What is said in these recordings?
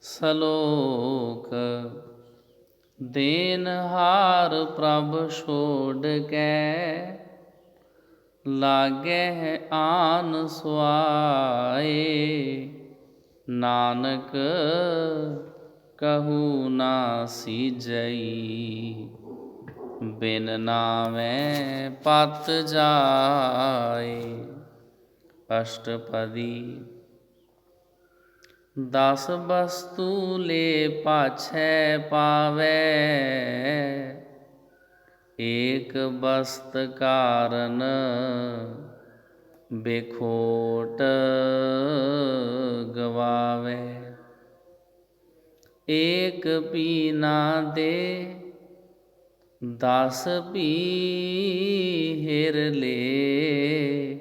ਸਲੋਕ ਦੇਨਹਾਰ ਪ੍ਰਭ ਛੋੜ ਕੇ ਲਾਗੈ ਆਨ ਸੁਆਏ। ਨਾਨਕ ਕਹੂ ਨਾ ਸੀਜਈ ਬਿਨ ਨਾਮੈ ਪਤ ਜਾਏ। ਅਸ਼ਟਪਦੀ। ਦਸ ਵਸਤੂ ਲੈ ਪਾਛੈ ਪਾਵੈ ਏਕ ਬਸਤ ਕਾਰਨ ਬੇਖੋਟ ਗਵਾਵੇ। ਏਕ ਪੀ ਨਾ ਦੇ ਦਸ ਪੀ ਹਿਰ ਲੈ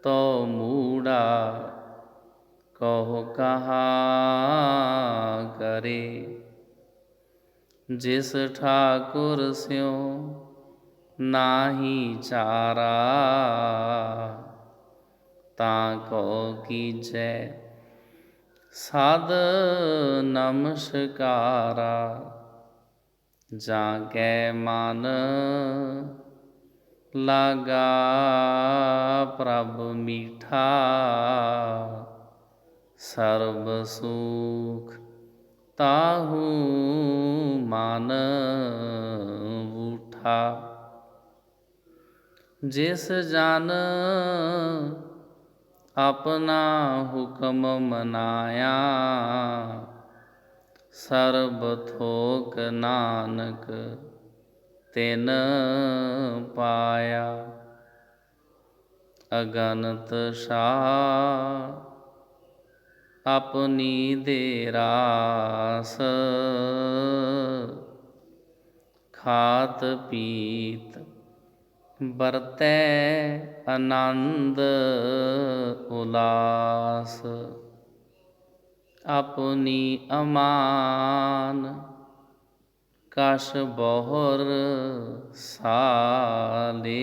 ਤੋ ਮੂੜਾ ਕਹੁ ਕਹਾ ਕਰੇ। ਜਿਸ ਠਾਕੁਰ ਸਿਉ ਨਾਹੀ ਚਾਰਾ ਤਾਂ ਕੋ ਕੀਜੈ ਸਦ ਨਮਸਕਾਰਾ। ਜਾਂ ਕੈ ਮਨ ਲਾਗਾ ਪ੍ਰਭ ਮੀਠਾ ਸਰਬ ਸੁਖ ਤਾਹੂ ਮਨ ਬੂਠਾ। ਜਿਸ ਜਨ ਆਪਣਾ ਹੁਕਮ ਮਨਾਇਆ ਸਰਬ ਥੋਕ ਨਾਨਕ ਤਿਨ ਪਾਇਆ। ਅਗਨਤ ਛਾਹ ਆਪਣੀ ਦੇ ਰਾਸ ਖਾਤ ਪੀਤ ਵਰਤੈ ਆਨੰਦ ਉਲਾਸ। ਆਪਣੀ ਅਮਾਨ ਕਛ ਬਹੁਰ ਸਾਲੇ।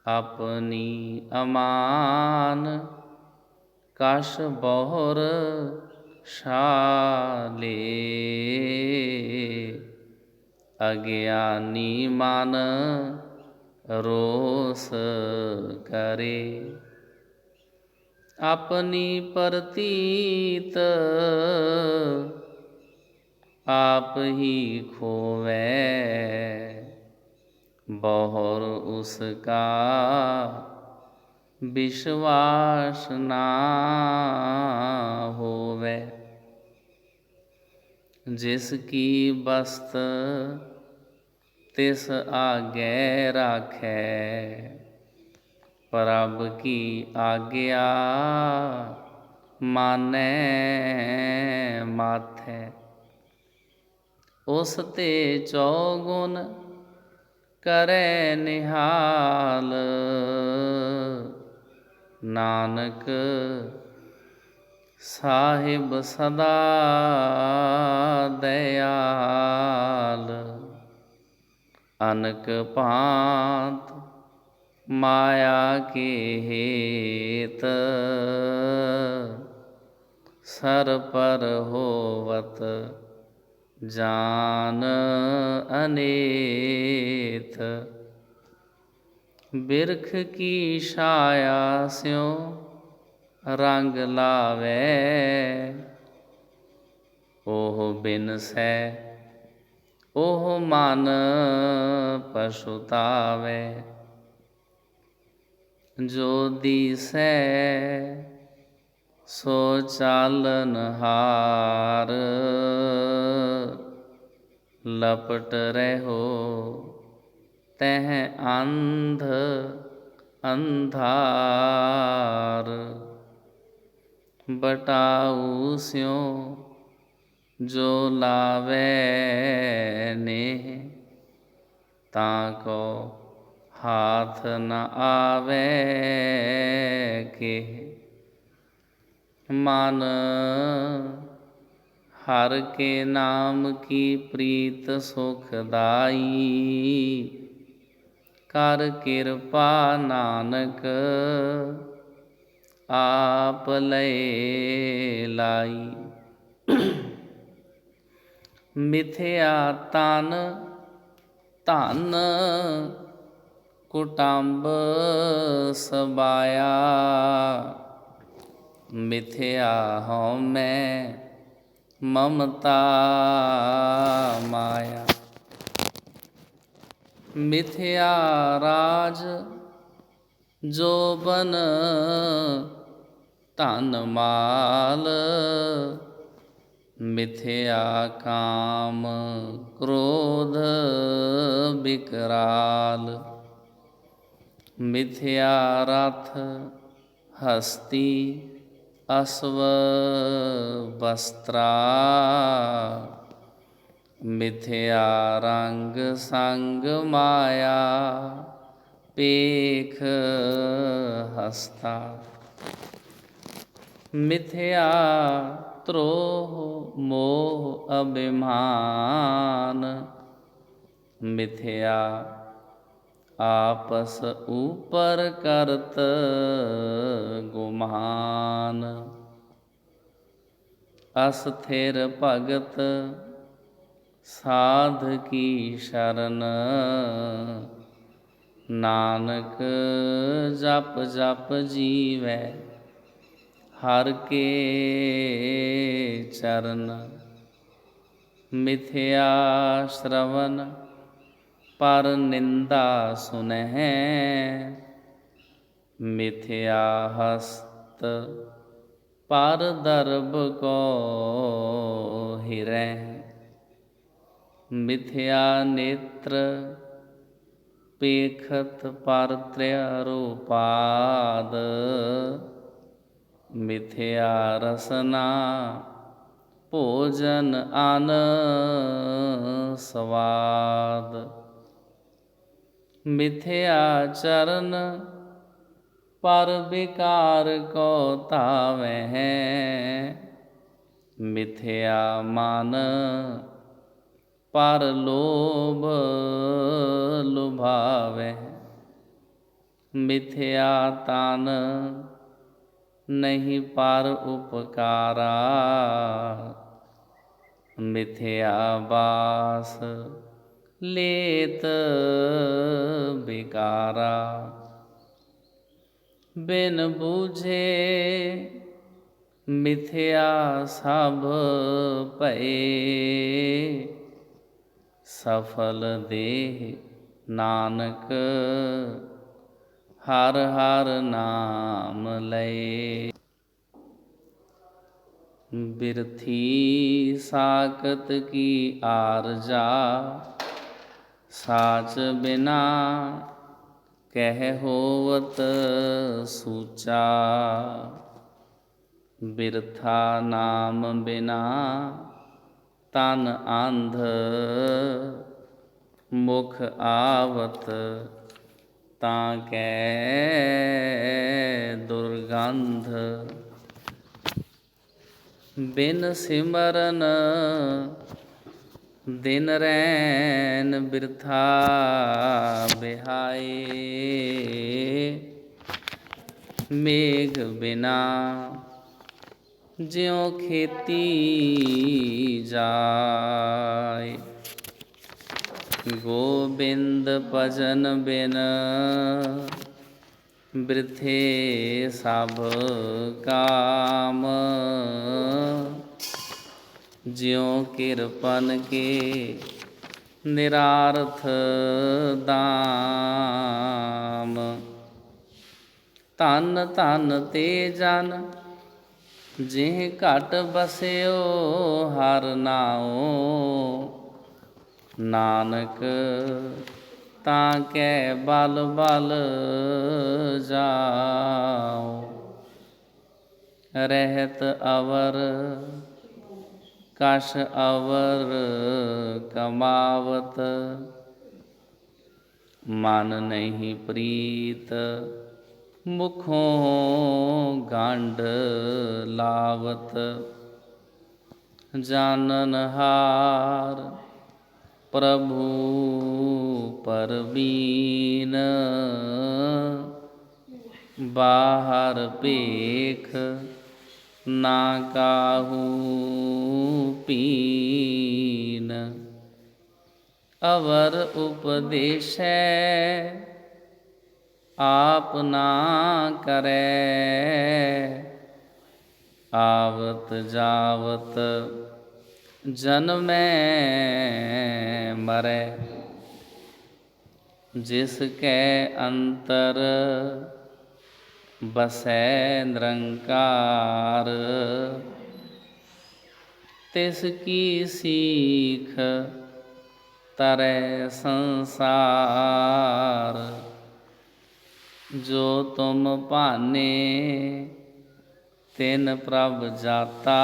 ਆਪਣੀ ਅਮਾਨ ਕਛ ਬਹੁਰ ਛਾਲੇ। ਅਗਿਆਨੀ ਮਨ ਰੋਸ ਕਰੇ। ਆਪਣੀ ਪ੍ਰਤੀਤ ਆਪ ਹੀ ਖੋਵੈ ਬਹੁਰ ਉਸਕਾ ਵਿਸ਼ਵਾਸ ਨਾ ਹੋਵੈ। ਜਿਸ ਕੀ ਬਸਤ ਤਿਸ ਆਗੈ ਰਾਖੈ ਪ੍ਰਭ ਕੀ ਆਗਿਆ ਮਾਨੈ ਮਾਥੈ। ਉਸ ਤੇ ਚੌਗੁਣ ਕਰੈ ਨਿਹਾਲ ਨਾਨਕ ਸਾਹਿਬ ਸਦਾ ਦਇਆਲ। ਅਨਕ ਭਾਂਤ ਮਾਇਆ ਕੇ ਹੇਤ ਸਰ ਪਰ ਹੋਵਤ ਜਾਨ ਅਨੇਤ। ਬਿਰਖ ਕੀ ਛਾਇਆ ਸਿਉ ਰੰਗ ਲਾਵੈ ਉਹ ਬਿਨਸੈ ਉਹ ਮਨ ਪਛੁਤਾਵੈ। ਜੋ ਦੀਸੈ ਸੋ ਚਾਲਨ ਹਾਰ ਲਪਟ ਰਹਿਓ ਤਹ ਅੰਧ ਅੰਧਾਰ। ਬਟਾਊ ਸਿਉ ਜੋ ਲਾਵੈ ਨੇਹ ਤਾਂ ਕੋ ਹਾਥ ਨ ਆਵੈ ਕੇਹ। ਮਨ ਹਰਿ ਕੇ ਨਾਮ ਕੀ ਪ੍ਰੀਤ ਸੁਖਦਾਈ ਕਰ ਕਿਰਪਾ ਨਾਨਕ आप लय लाई। मिथ्या तन धन कुटुंब सबाया। मिथ्या हਉ मैं ममता माया। मिथ्या राज जोबन धन माल। मिथ्या काम क्रोध विकराल। मिथ्या रथ हस्ती अश्व वस्त्रा। मिथ्या रंग संग माया पेख हस्ता। मिथ्या द्रोह मोह अभिमान। मिथ्या आपस ऊपर करत गुमान। अस्थिर भगत साध की शरण। नानक जप जप जीवै हर के चरण। मिथ्या श्रवण पर निंदा सुनहि। मिथ्या हस्त पर दर्भ को हिरहि। मिथ्या नेत्र पेखत पर त्रयरोपाद। मिथ्या रसना भोजन अन स्वाद। मिथ्या चरण पर विकार को धावै। मिथ्या मन पर लोभ लुभावै। मिथ्या तन नहीं पर उपकारा। मिथ्या बास लेत बिकारा। बिन बूझे मिथ्या सब भये। सफल देह नानक हर हर नाम लय। बिरथी साकत की आरजा। साच बिना कह होवत सूचा। बिरथा नाम बिना तन अंध। मुख आवत ताकै दुर्गंध। बिन सिमरन दिन रैन बिरथा बिहाए। मेघ बिना ज्यों खेती जाय। गोबिंद भजन बिन वृथे सब काम। ज्यों किरपन के निरार्थ दाम। धन धन ते जन जिह घट बस्यो हर नाओ। नानक ताकै बल बल जाओ। रहत अवर कछ अवर कमावत। मन नहीं प्रीत मुखों गंढ लावत। जाननहार प्रभु परबीन। बाहर पेख ना काहू पीन। अवर उपदेशै आप ना करै, आवत जावत जन्मै मरै। जिसकै अंतर बसै निरंकार, तिसकी सीख तरै संसार। जो तुम भाने तिन प्रभ जाता,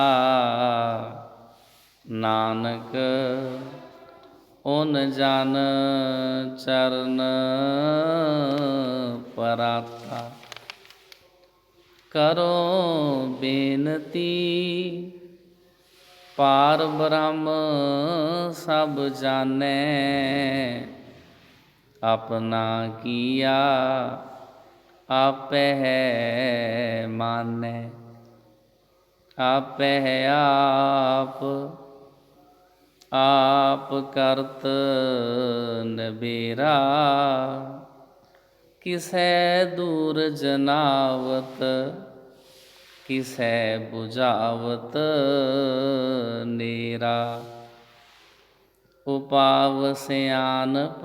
नानक उन जन चरण पराता। करो बेनती पार ब्रह्म सब जानै, अपना किया आपै मानै। आपै आप करत नबेरा, किसै दूर जनावत किसै बुझावत नेरा। उपाव सियानप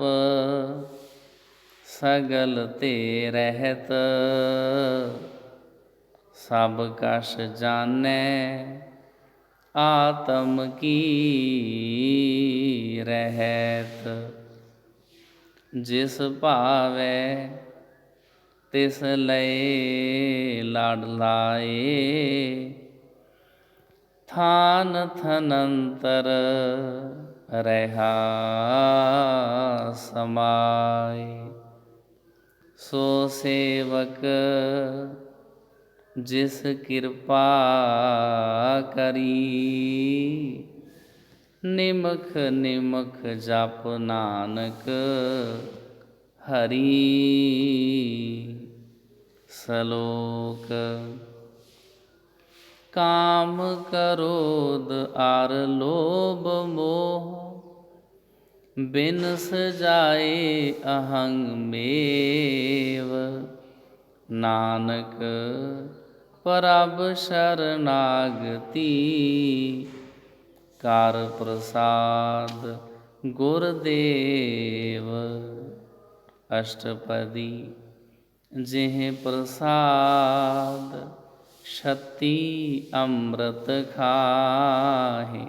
सगल ते रहत, सब कछ जानै आत्म की रहत। जिस भावै तिस लय लड़ लाए, थान थनंतर रहा समाए। सो सेवक जिस कृपा करी, निमख निमख जप नानक हरि। सलोक काम करोध आर लोभ मोह, बिनस जाए अहं मेव। नानक प्रभ शरणागति, कर प्रसाद गुरदेव। अष्टपदी जिह प्रसाद, छत्ती अमृत खाहि।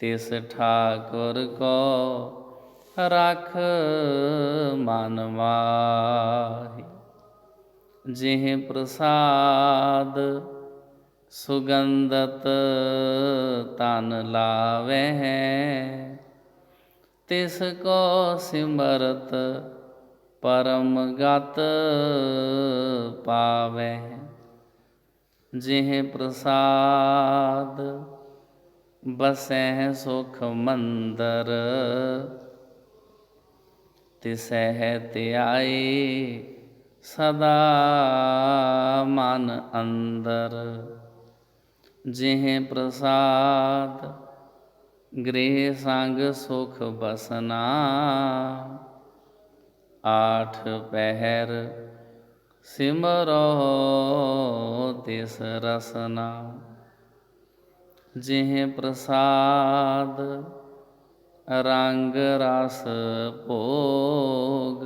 तिस ठाकुर को रख मन माहि। जिह प्रसाद सुगंधत तन लावह, तिसको सिमरत परम गत पावह। जिह प्रसाद बसह सुख मंदर, तिसह त्याए सदा मन अंदर। जिह प्रसाद गृह संग सुख बसना, आठ पहर सिमरो तिस रसना। जिह प्रसाद रंग रस भोग,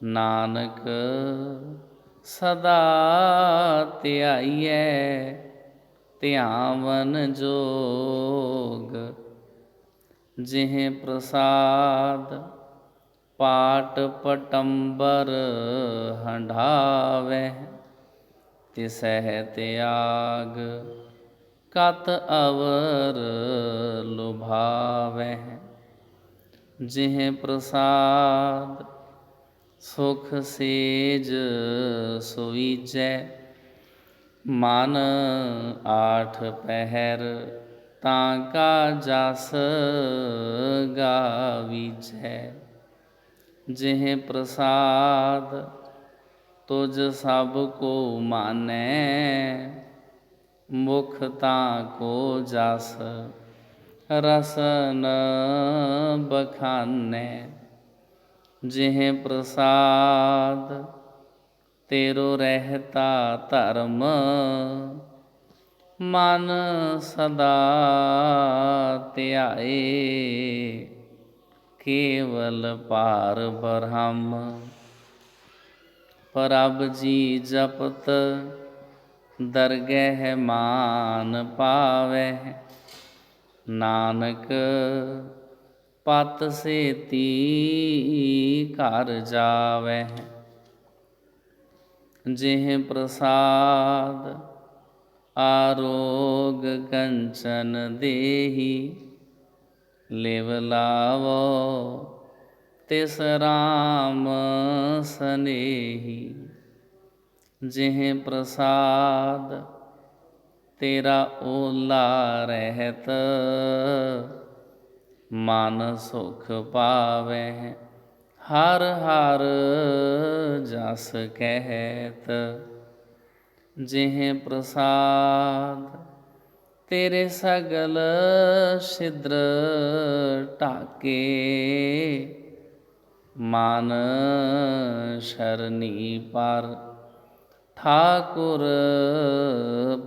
नानक सदा ध्याइयै ध्यावन जोग। जिह प्रसाद पाट पटंबर हंढावह, तिसह त्याग कत अवर लुभावह। जिह प्रसाद सुख सेज सुवीजै, मन आठ पहर ताका जस गावीजै। जिह प्रसाद तुझ सब को मानै, मुख ताको जस रसन बखानै। जिह प्रसाद तेरो रहता धर्म, मन सदा ध्याए। केवल पार ब्रह्म प्रभ जी जपत, दरगह मान पावै। नानक पत सेती घर जावै। जिह प्रसाद आरोग कंचन देही, लिव लावो तिस राम सनेही। जिह प्रसाद तेरा ओला रहत, मन सुख पावै। हर हर जस कहत, जिह प्रसाद तेरे सगल छिद्र ढाके। मन शरनी पर ठाकुर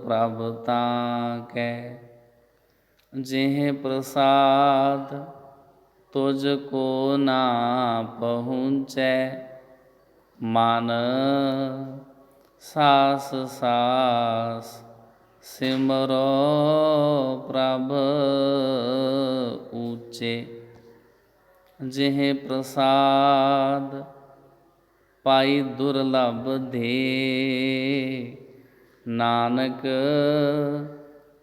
प्रभ ताकै। जिह प्रसाद तुझको ना पहुँचै, मन सास सास सिमरो प्रभ ऊचे। जिह प्रसाद पाई दुर्लभ दे, नानक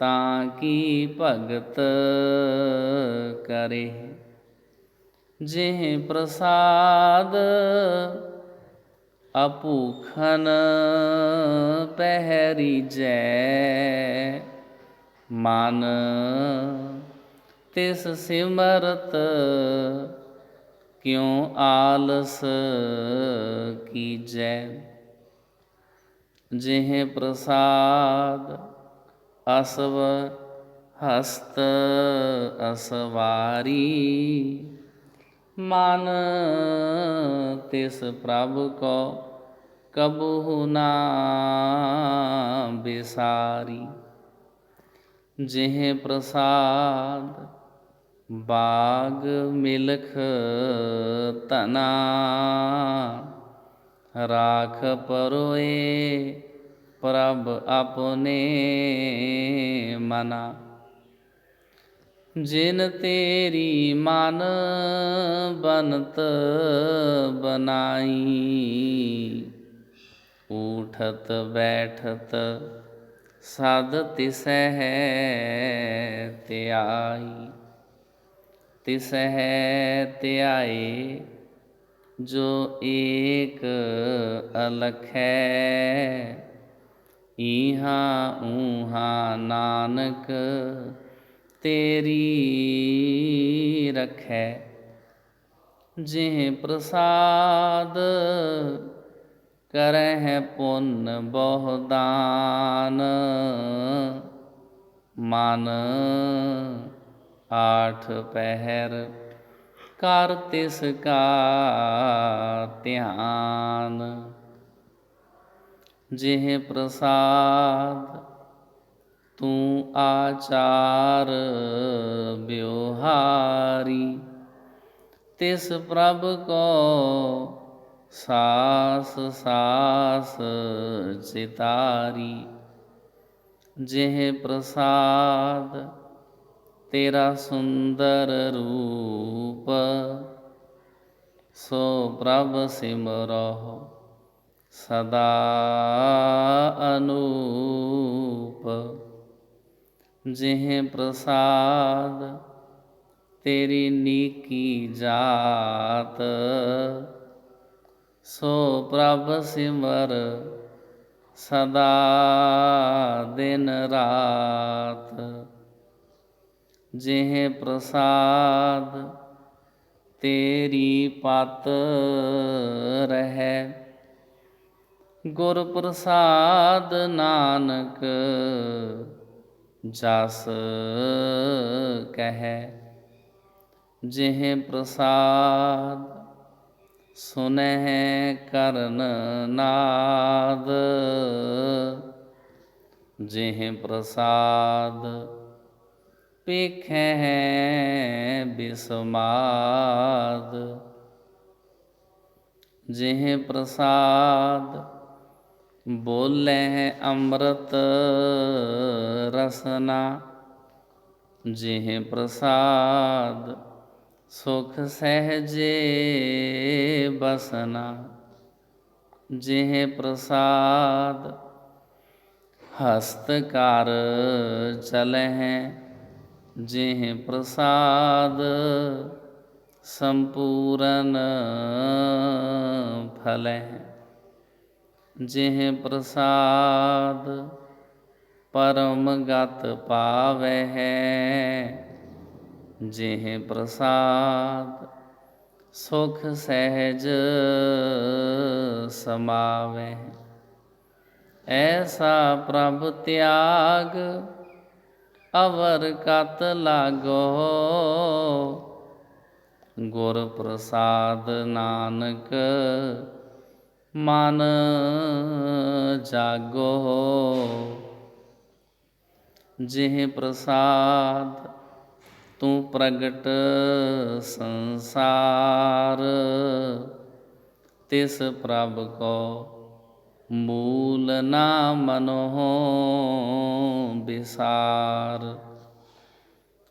ताकी भगत करे। जिह प्रसाद अभूखन पहरीजै, मन तिस सिमरत क्यों आलस कीजै। जिह प्रसाद असव हस्त असवारी, मन तिस प्रभ को कबहु ना बिसारी। जिह प्रसाद बाग मिलख तना, राख परोए प्रभ अपने मना। जिन तेरी मन बनत बनाई, उठत बैठत सद तिसह त्याई। तिसह त्याए जो एक अलखै, इहाँ ऊहाँ नानक तेरी रखै। जिह प्रसाद करह पुन बहु दान, मन आठ पहर कर तिसका ध्यान। जिह प्रसाद तू आचार ब्योहारी, तिस प्रभ को सास सास चितारी। जिह प्रसाद तेरा सुंदर रूप, सो प्रभ सिमरो सदा अनूप। जिह प्रसाद तेरी नीकी जात, सो प्रभ सिमर सदा दिन रात। जिह प्रसाद तेरी पत रहै, ਗੁਰ ਪ੍ਰਸਾਦ ਨਾਨਕ ਜਸ ਕਹੈ। ਜਿਹ ਪ੍ਰਸਾਦ ਸੁਨਹਿ ਕਰਨ ਨਾਦ, ਜਿਹ ਪ੍ਰਸਾਦ ਪੇਖੈ ਬਿਸਮਾਦ, ਜਿਹ ਪ੍ਰਸਾਦ ਬੋਲੇ ਅੰਮ੍ਰਿਤ ਰਸਨਾ, ਜਿਹ ਪ੍ਰਸਾਦ ਸੁਖ ਸਹਿਜੇ ਬਸਨਾ, ਜਿਹ ਪ੍ਰਸਾਦ ਹਸਤ ਕਰ ਚਲਹਿ, ਜਿਹ ਪ੍ਰਸਾਦ ਸੰਪੂਰਨ ਫਲਹਿ, ਜਿਹ ਪ੍ਰਸਾਦ ਪਰਮ ਗਤ ਪਾਵਹਿ, ਜਿਹ ਪ੍ਰਸਾਦ ਸੁਖ ਸਹਿਜ ਸਮਾਵਹਿ। ਐਸਾ ਪ੍ਰਭ ਤਿਆਗ ਅਵਰ ਕਤ ਲਾਗੋ, ਗੁਰ ਪ੍ਰਸਾਦ ਨਾਨਕ ਮਨ ਜਾਗੋ, ਜਿਹ ਪ੍ਰਸਾਦ ਤੂੰ ਪ੍ਰਗਟ ਸੰਸਾਰ, ਤਿਸ ਪ੍ਰਭ ਕੋ ਮੂਲ ਨਾ ਮਨਹੁ ਬਿਸਾਰ,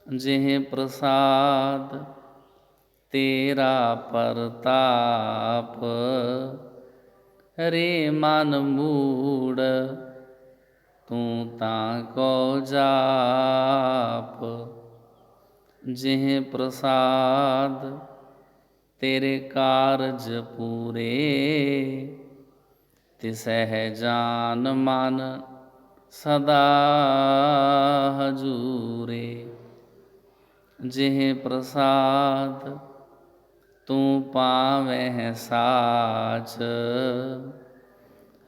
ਜਿਹ ਪ੍ਰਸਾਦ ਤੇਰਾ ਪਰਤਾਪ, ਰੇ ਮਨ ਮੂੜ ਤੂੰ ਤਾਂ ਕੋ ਜਾਪ, ਜਿਹ ਪ੍ਰਸਾਦ ਤੇਰੇ ਕਾਰਜ ਪੂਰੇ, ਤਿਸਹਿ ਜਾਨ ਮਨ ਸਦਾ ਹਜੂਰੇ, ਜਿਹ ਪ੍ਰਸਾਦ ਤੂੰ ਪਾਵਹਿ ਸਾਚ,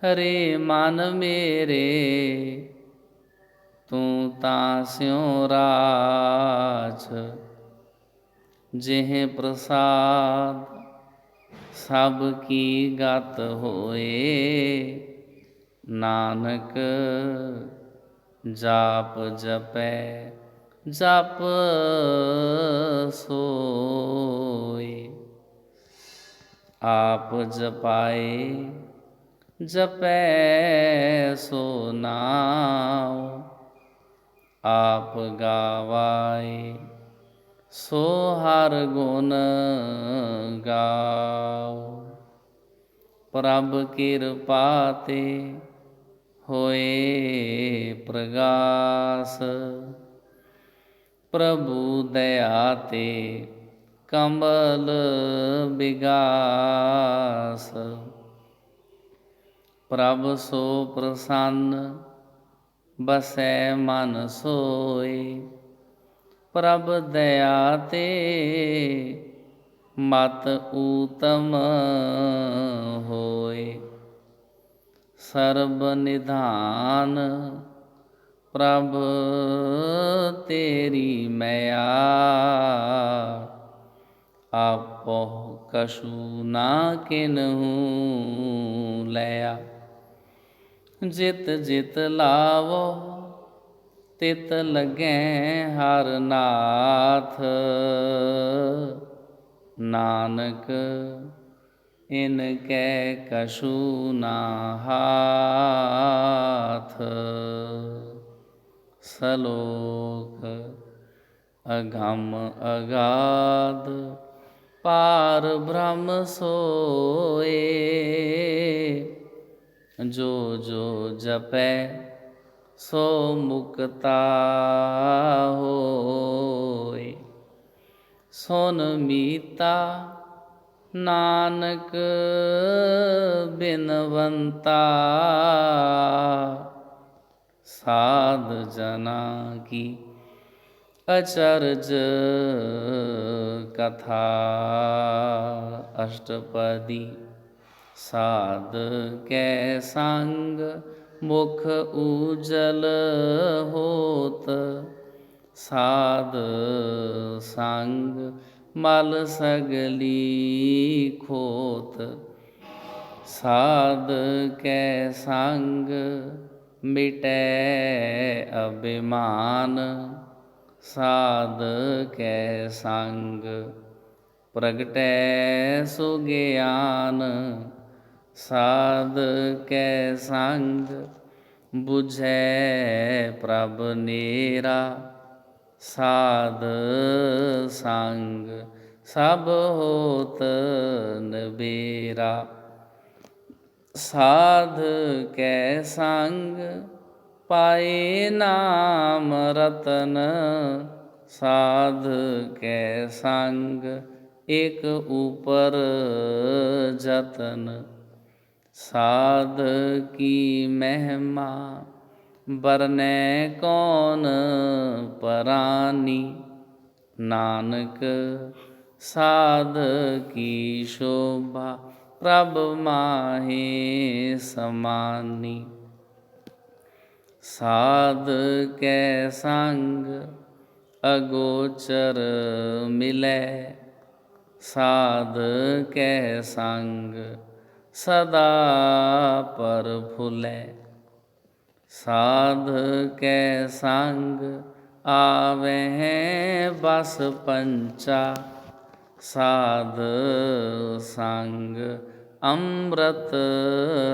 ਹਰੇ ਮਨ ਮੇਰੇ ਤੂੰ ਤਾਂ ਸਿਉ ਰਾਜ, ਜਿਹ ਪ੍ਰਸਾਦ ਸਭ ਕੀ ਗਤ ਹੋਏ, ਨਾਨਕ ਜਾਪ ਜਪੈ ਜਪ ਸੋਇ। ਆਪ ਜਪਾਏ ਜਪੈ ਸੋ ਨਾਉ, ਆਪ ਗਾਵਾਏ ਸੋ ਹਰ ਗੁਣ ਗਾਉ। ਪ੍ਰਭ ਕਿਰਪਾ ਤੇ ਹੋਏ ਪ੍ਰਗਾਸ, ਪ੍ਰਭੂ ਦਇਆ ਤੇ ਕੰਬਲ ਬਿਗਾਸ। ਪ੍ਰਭ ਸੋ ਪ੍ਰਸੰਨ ਬਸੈ ਮਨ ਸੋਇ, ਪ੍ਰਭ ਦਇਆ ਤੇ ਮਤ ਊਤਮ ਹੋਇ। ਸਰਬ ਨਿਧਾਨ ਪ੍ਰਭ ਤੇਰੀ ਮਇਆ, ਆਪੋ ਕਛੂ ਨਾ ਕਿਨਹੂ ਲਿਆ। ਜਿਤ ਜਿਤ ਲਾਵੋ ਤਿਤ ਲੱਗੈ ਹਰਿ ਨਾਥ, ਨਾਨਕ ਇਨ ਕੈ ਕਛੂ ਨਾ ਹਾਥ। ਸਲੋਕ ਅਗੰਮ ਅਗਾਧ ਪਾਰ ਬ੍ਰਹਮ ਸੋਏ, ਜੋ ਜੋ ਜਪੈ ਸੋ ਮੁਕਤਾ ਹੋਇ। ਸੁਨ ਮੀਤਾ ਨਾਨਕ ਬਿਨਵੰਤਾ, ਸਾਧ ਜਨਾ ਕੀ ਅਚਰਜ ਕਥਾ। ਅਸ਼ਟਪਦੀ साध कै संग मुख उजल होत, साध संग मल सगली खोत। साध कै संग मिटै अभिमान, साध कै संग प्रगटै सुज्ञान। साध कै संग बुझै प्रभ नेरा, साध संग सब होत नबेरा। साध कै संग पाए नाम रतन, साध कै संग एक ऊपर जतन। साध की महिमा बरनै कौन परानी, नानक साध की शोभा प्रभ माहे समानी। साध कै संग अगोचर मिलै, साध कै संग सदा प्रफुल्लै। साध कै संग आवैं बस पंचा, साध संग अमृत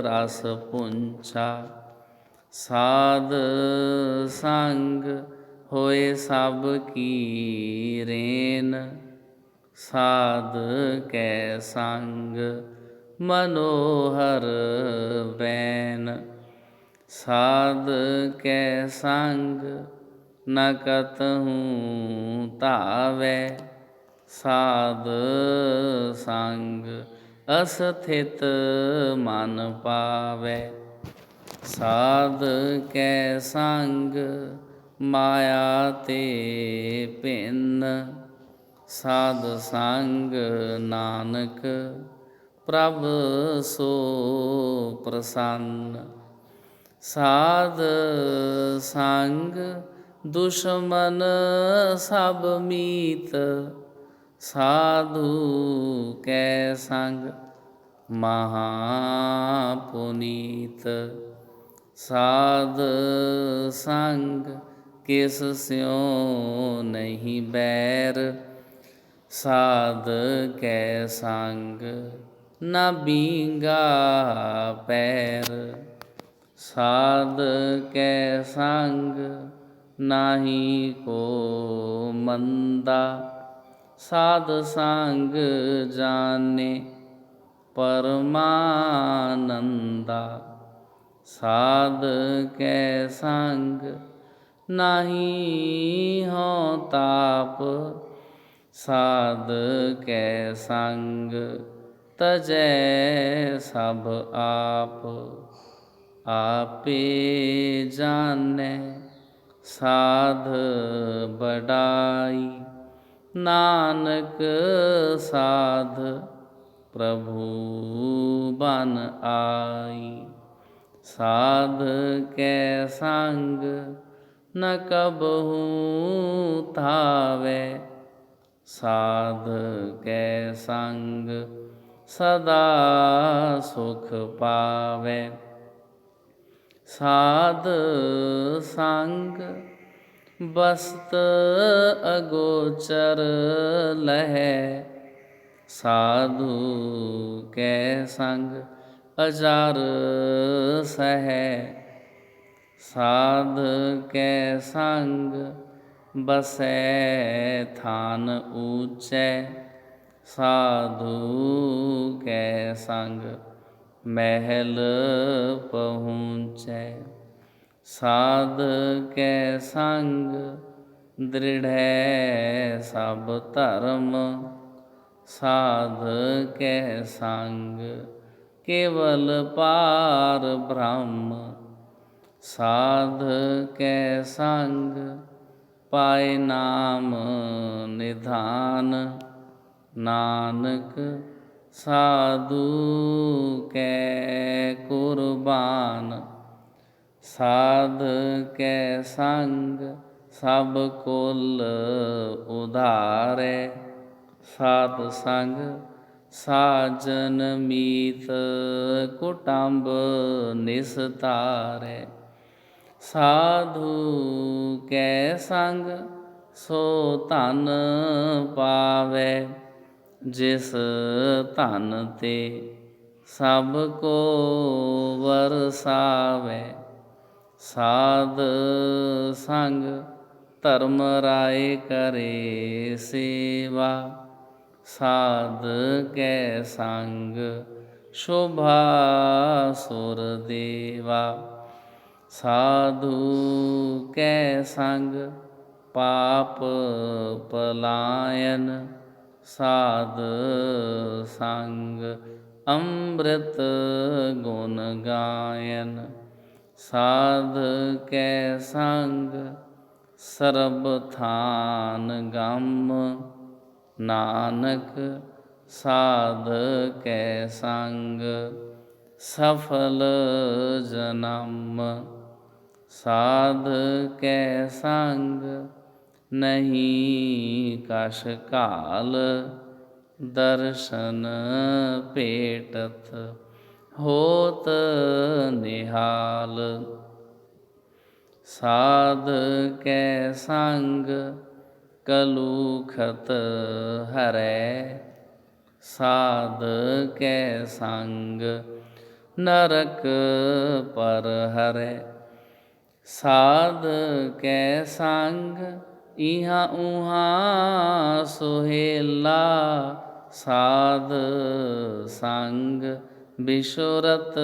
रस पुंचा। साध संग होए सब की रेन, साध कै संग मनोहर बैन। साध कै संग न कतहूँ तावै, साध संग अस्थित मन पावै। साध कै संग माया ते भिन्न, साध संग नानक प्रभ सो प्रसन्न। साध संग दुश्मन सब मीत, साधु कै संग महापुनीत। साध संग किस स्यों नहीं बैर, साध कै संग न बींगा पैर। साध कै संग नाही को मंदा, साध संग जाने परमानंदा। साध कै संग नाही हो ताप, साध कै संग तजै सब आप। आपे जानै साध बड़ाई, नानक साध प्रभु बन आई। साध कै संग न कबहूँ थावै, साध कै संग सदा सुख पावै। साध संग बस्त अगोचर लहै, साधु कै संग अजार सहै। साध कै संग बसै थान ऊँचै, साधु कै संग महल पहुँचै। साध कै संग दृढ़ै सब धर्म, साध कै संग केवल पार ब्रह्म। साध कै संग पाए नाम निधान, नानक साधु कै कुर्बान। साध कै संग सब कुल उधारै। साध संग साजन मीत कुटुंब निस्तारै। साधु कै संग सो धन पावै। जिस धन ते सब को वरसावै। साध संग धर्म राय करे सेवा। साध कै संग शोभा सुर देवा। साधु कै संग पाप पलायन। साध संग अमृत गुण गायन। साध कै संग सर्ब थान गम। नानक साध कै संग सफल जन्म। साध कै संग नहीं कछ काल। दर्शन भेटत होत निहाल। साध कै संग कलुखत हरै। साध कै संग नरक पर हरै। साध कै संग इहाँ उहाँ सुहेला। साध संग बिसुरत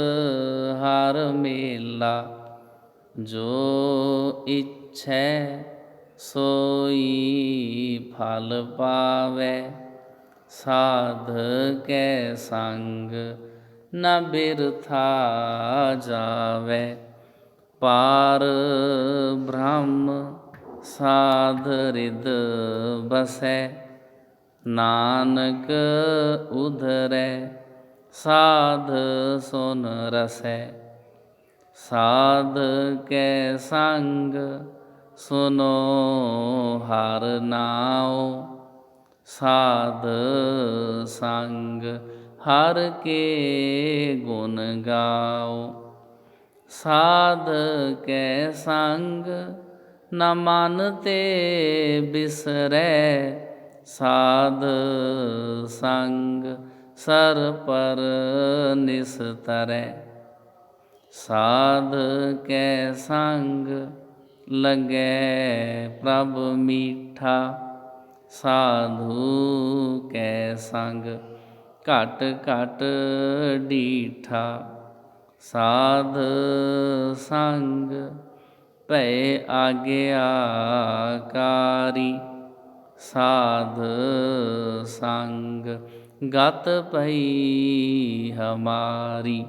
हर मेला। जो इच्छै सोई फल पावै। साध कै संग न बिरथा जावै। पार ब्रह्म साध रिद बसै। नानक उधरै साध सुन रसै। साध कै संग सुनो हर नाउ। साध संग हर के गुण गाओ। साध कै संग न मन ते बिसरै। साध संग सर पर निस्तरै। साध कै संग लगै प्रभ मीठा। साधु कै संग घट घट डीठा। साध संग भय आग्याकारी। साध संग गत पई हमारी।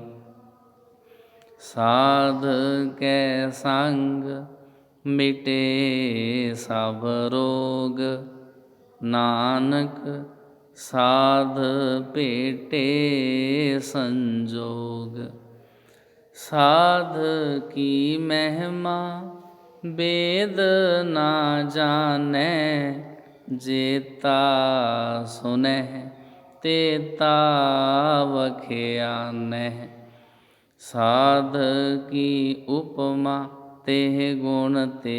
साध कै संग मिटे सब रोग। नानक साध भेटे संजोग। साध की महिमा वेद ना जानै। जेता सुनह तेता वख्यानह। साध की उपमा तेह गुण ते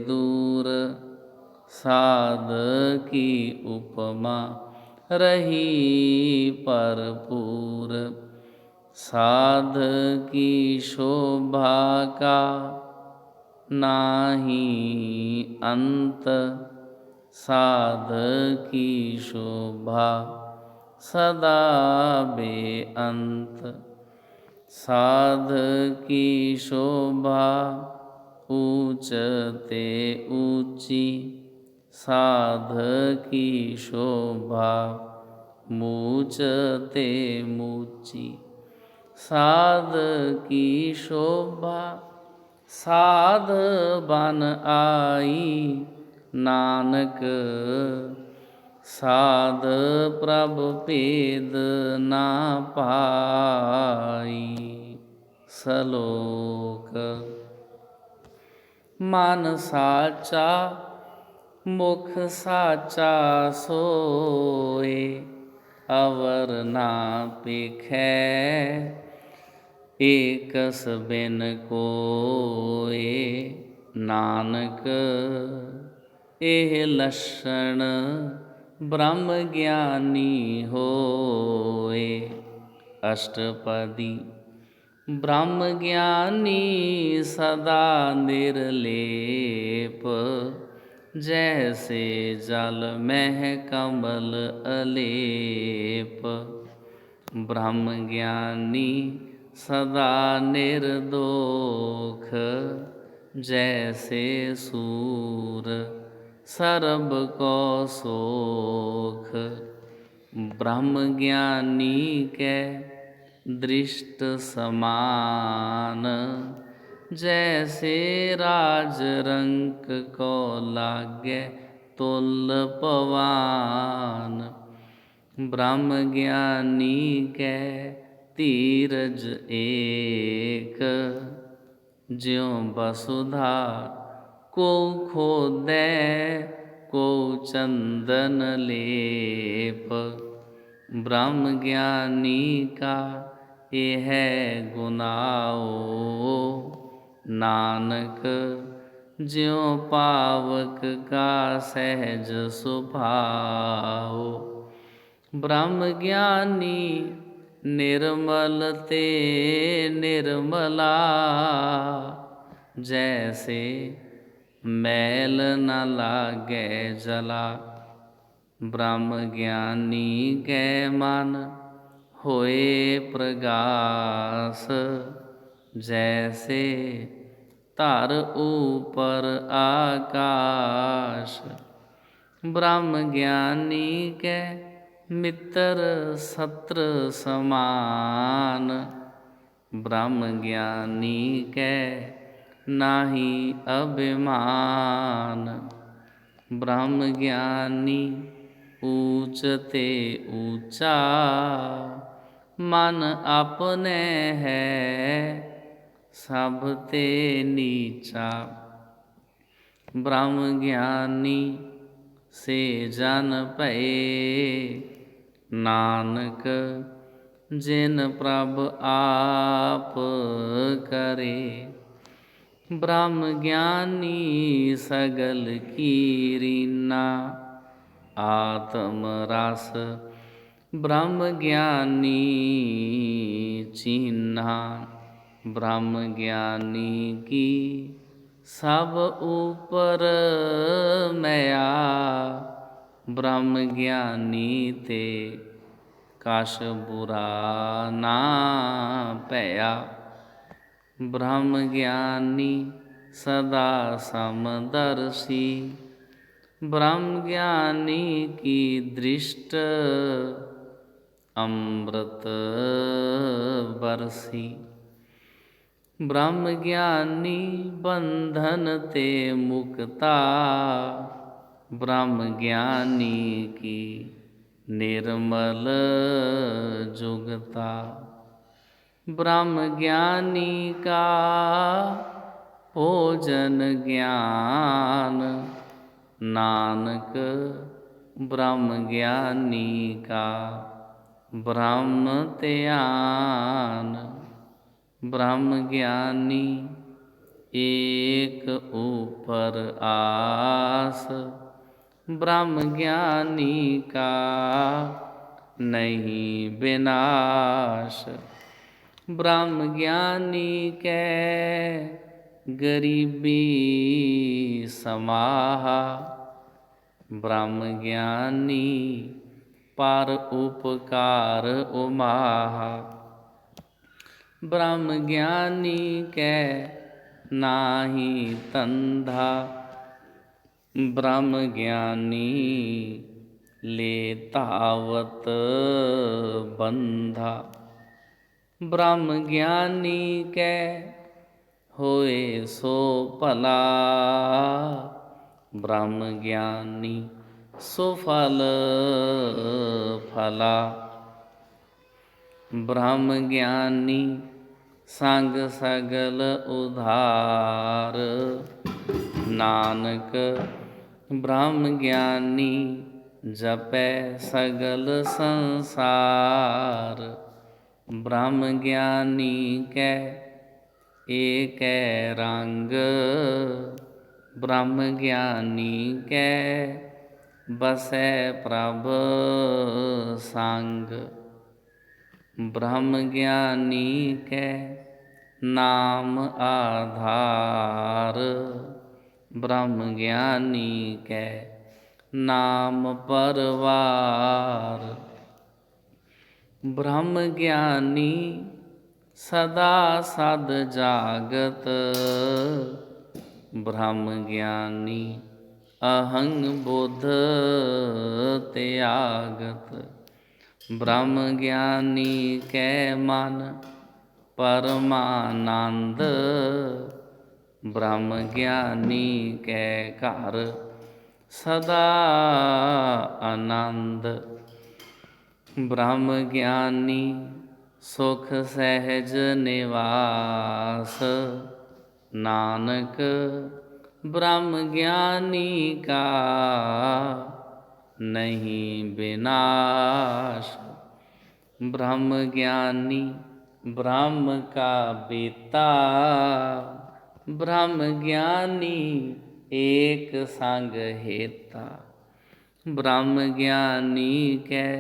दूर। साध की उपमा रही भरपूर। साध की शोभा का नाही अंत। साध की शोभा सदा बेअंत। साध की शोभा ऊंच ते ऊंची। साध की शोभा मूच ते मूची। साध की शोभा साध बन आई। नानक ਸਾਧ ਪ੍ਰਭ ਭੇਦ ਨਾ ਪਾਈ। ਸਲੋਕ। ਮਨ ਸਾਚਾ ਮੁਖ ਸਾਚਾ ਸੋਏ, ਅਵਰ ਨਾ ਪੇਖੈ ਏਕਸ ਬਿਨ ਕੋਏ। ਨਾਨਕ ਇਹ ਲੱਛਣ ਬ੍ਰਹਮ ਗਿਆਨੀ ਹੋਏ। ਅਸ਼ਟਪਦੀ। ਬ੍ਰਹਮ ਗਿਆਨੀ ਸਦਾ ਨਿਰਲੇਪ, ਜੈਸੇ ਜਲ ਮਹਿ ਕਮਲ ਅਲੇਪ। ਬ੍ਰਹਮ ਗਿਆਨੀ ਸਦਾ ਨਿਰਦੋਖ, ਜੈਸੇ ਸੂਰ ਸਰਬ ਕੋ ਸੋਖ। ਬ੍ਰਹਮ ਗਿਆਨੀ ਕੈ ਦ੍ਰਿਸ਼ਟ ਸਮਾਨ, ਜੈਸੇ ਰਾਜ ਰੰਕ ਕੋ ਲਾਗੈ ਤੁਲ ਪਵਾਨ। ਬ੍ਰਹਮ ਗਿਆਨੀ ਕੈ ਧੀਰਜ ਏਕ, ਜਿਉ ਬਸੁਧਾ ਕੋ ਖੋਦੈ ਕੋ ਚੰਦਨ ਲੇਪ। ਬ੍ਰਹਮ ਗਿਆਨੀ ਕਾ ਇਹ ਗੁਨਾਓ, ਨਾਨਕ ਜਿਉ ਪਾਵਕ ਕਾ ਸਹਿਜ ਸੁਭਾਉ। ਬ੍ਰਹਮ ਗਿਆਨੀ ਨਿਰਮਲ ਤੇ ਨਿਰਮਲਾ, ਜੈਸੇ ਮੈਲ ਨ ਲਾਗੈ ਜਲਾ। ਬ੍ਰਹਮ ਗਿਆਨੀ ਕੈ ਮਨ ਹੋਏ ਪ੍ਰਗਾਸ, ਜੈਸੇ ਧਰ ਉਪਰ ਆਕਾਸ਼। ਬ੍ਰਹਮ ਗਿਆਨੀ ਕੈ ਮਿੱਤਰ ਸਤਰ ਸਮਾਨ, ਬ੍ਰਹਮ ਗਿਆਨੀ ਕੈ ਨਾਹੀ ਅਭਿਮਾਨ। ਬ੍ਰਹਮ ਗਿਆਨੀ ਊਚ ਤੇ ਊਚਾ, ਮਨ ਆਪਨੇ ਹੈ ਸਭ ਤੇ ਨੀਚਾ। ਬ੍ਰਹਮ ਗਿਆਨੀ ਸੇ ਜਨ ਭਏ, ਨਾਨਕ ਜਿਨ ਪ੍ਰਭ ਆਪ ਕਰੇ। ਬ੍ਰਹਮ ਗਿਆਨੀ ਸਗਲ ਕੀ ਰੀਨਾ, ਆਤਮ ਰਸ ਬ੍ਰਹਮ ਗਿਆਨੀ ਚੀਨ੍ਹਾ। ਬ੍ਰਹਮ ਗਿਆਨੀ ਕੀ ਸਭ ਉਪਰ ਮਇਆ, ਬ੍ਰਹਮ ਗਿਆਨੀ ਤੇ ਕਛ ਬੁਰਾ ਨਾ ਭਇਆ। ਬ੍ਰਹਮ ਗਿਆਨੀ ਸਦਾ ਸਮਦਰਸੀ, ਬ੍ਰਹਮ ਗਿਆਨੀ ਕੀ ਦ੍ਰਿਸ਼ਟ ਅੰਮ੍ਰਿਤ ਬਰਸੀ। ਬ੍ਰਹਮ ਗਿਆਨੀ ਬੰਧਨ ਤੇ ਮੁਕਤਾ, ਬ੍ਰਹਮ ਗਿਆਨੀ ਕੀ ਨਿਰਮਲ ਜੁਗਤਾ। ਬ੍ਰਹਮ ਗਿਆਨੀ ਕਾ ਭੋਜਨ ਗਿਆਨ, ਨਾਨਕ ਬ੍ਰਹਮ ਗਿਆਨੀ ਕਾ ਬ੍ਰਹਮ ਧਿਆਨ। ਬ੍ਰਹਮ ਗਿਆਨੀ ਏਕ ਊਪਰ ਆਸ, ਬ੍ਰਹਮ ਗਿਆਨੀ ਕਾ ਨਹੀਂ ਬਿਨਾਸ਼। ਬ੍ਰਹਮ ਗਿਆਨੀ ਕੈ ਗਰੀਬੀ ਸਮਾਹਾ, ਬ੍ਰਹਮ ਗਿਆਨੀ ਪਰ ਉਪਕਾਰ ਉਮਾਹਾ। ਬ੍ਰਹਮ ਗਿਆਨੀ ਕੈ ਨਾਹੀ ਧੰਧਾ, ਬ੍ਰਹਮ ਗਿਆਨੀ ਲੇ ਧਾਵਤ ਬੰਧਾ। ਬ੍ਰਹਮ ਗਿਆਨੀ ਕੈ ਹੋਏ ਸੋ ਭਲਾ, ਬ੍ਰਹਮ ਗਿਆਨੀ सो फल फला। ब्रह्म ज्ञानी संग सगल उधार। नानक ब्रह्म ज्ञानी जपै सगल संसार। ब्रह्म ज्ञानी कै एकै रंग। ब्रह्म ज्ञानी कै बसै प्रभ संग। ब्रह्म ज्ञानी कै नाम आधार। ब्रह्म ज्ञानी कै नाम परवार। ब्रह्म ज्ञानी सदा सद जागत। ब्रह्म ज्ञानी अहं बुध त्यागत। ब्रह्म ज्ञानी कै मन परमानंद। ब्रह्म ज्ञानी कै घर सदा आनंद। ब्रह्म ज्ञानी सुख सहज निवास। नानक ब्रह्म ज्ञानी का नहीं विनाश। ब्रह्म ज्ञानी ब्रह्म का बेता। ब्रह्म ज्ञानी एक संग हेता। ब्रह्म ज्ञानी कै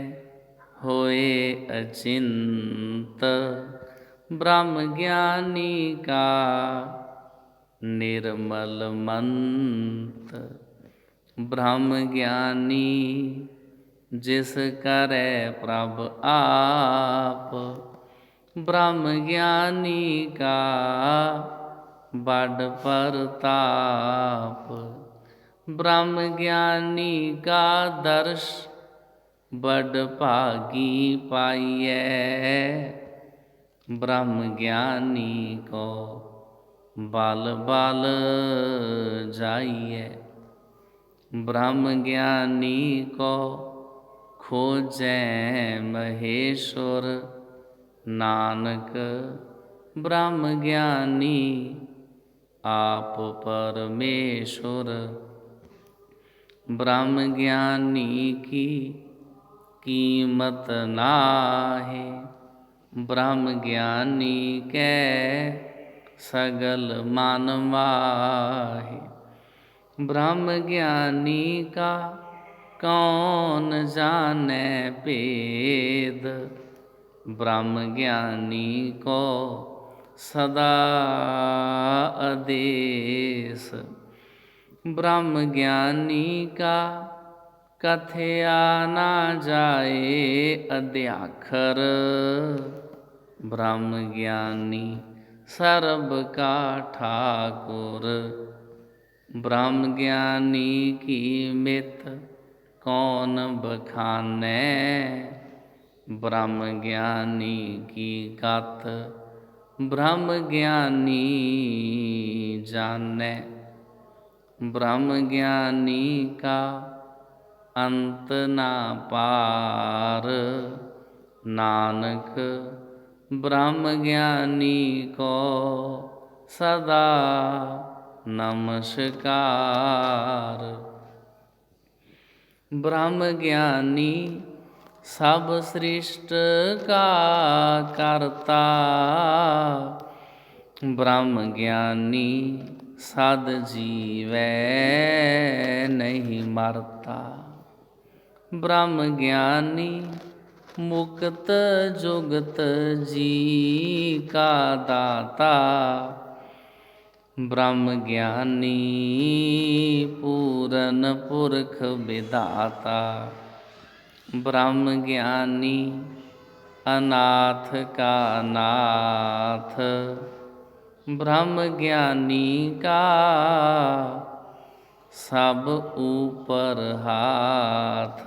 होए अचिंत। ब्रह्म ज्ञानी का निर्मल मंत। ब्रह्म ज्ञानी जिस करे प्रभ आप। ब्रह्म ज्ञानी का बड़ परताप। ब्रह्म ज्ञानी का दर्श बड़ भागी पाइयै। ब्रह्म ज्ञानी को बल बल जाइयै। ब्रह्म ज्ञानी को खोजै महेश्वर। नानक ब्रह्म ज्ञानी आप परमेश्वर। ब्रह्म ज्ञानी की कीमत नाहि। ब्रह्म ज्ञानी कै सगल मन माहि। ब्रह्म ज्ञानी का कौन जानै भेद। ब्रह्म ज्ञानी को सदा आदेश। ब्रह्म ज्ञानी का कथया ना जाए अध्याखर। ब्रह्म ज्ञानी सर्ब का ठाकुर। ब्रह्म ज्ञानी की मित कौन बखानै। ब्रह्म ज्ञानी की गत ब्रह्म ज्ञानी जानै। ब्रह्म ज्ञानी का अंत ना पार। नानक ब्रह्म ज्ञानी को सदा नमस्कार। ब्रह्म ज्ञानी सब सृष्ट का करता। ब्रह्म ज्ञानी सद जीवै नहीं मरता। ब्रह्म ज्ञानी मुक्त जुगत जी का दाता। ब्रह्म ज्ञानी पूरन पुरख विधाता। ब्रह्म ज्ञानी अनाथ का नाथ। ब्रह्म ज्ञानी का सब ऊपर हाथ।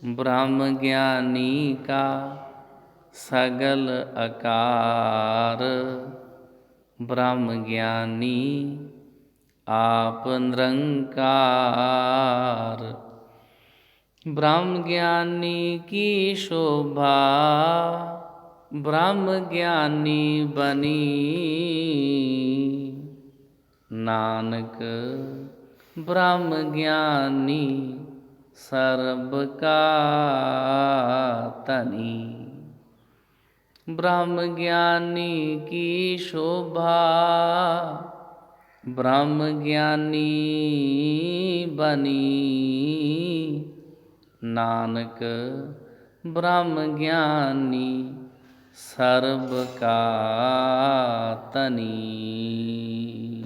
ब्रह्म ज्ञानी का सगल आकार। ब्रह्म ज्ञानी आप निरंकार। ब्रह्म ज्ञानी की शोभा ब्रह्म ज्ञानी बनी। नानक ब्रह्म ज्ञानी सर्ब का तनी। ब्रह्म ज्ञानी की शोभा ब्रह्म ज्ञानी बनी। नानक ब्रह्म ज्ञानी सर्ब का तनी।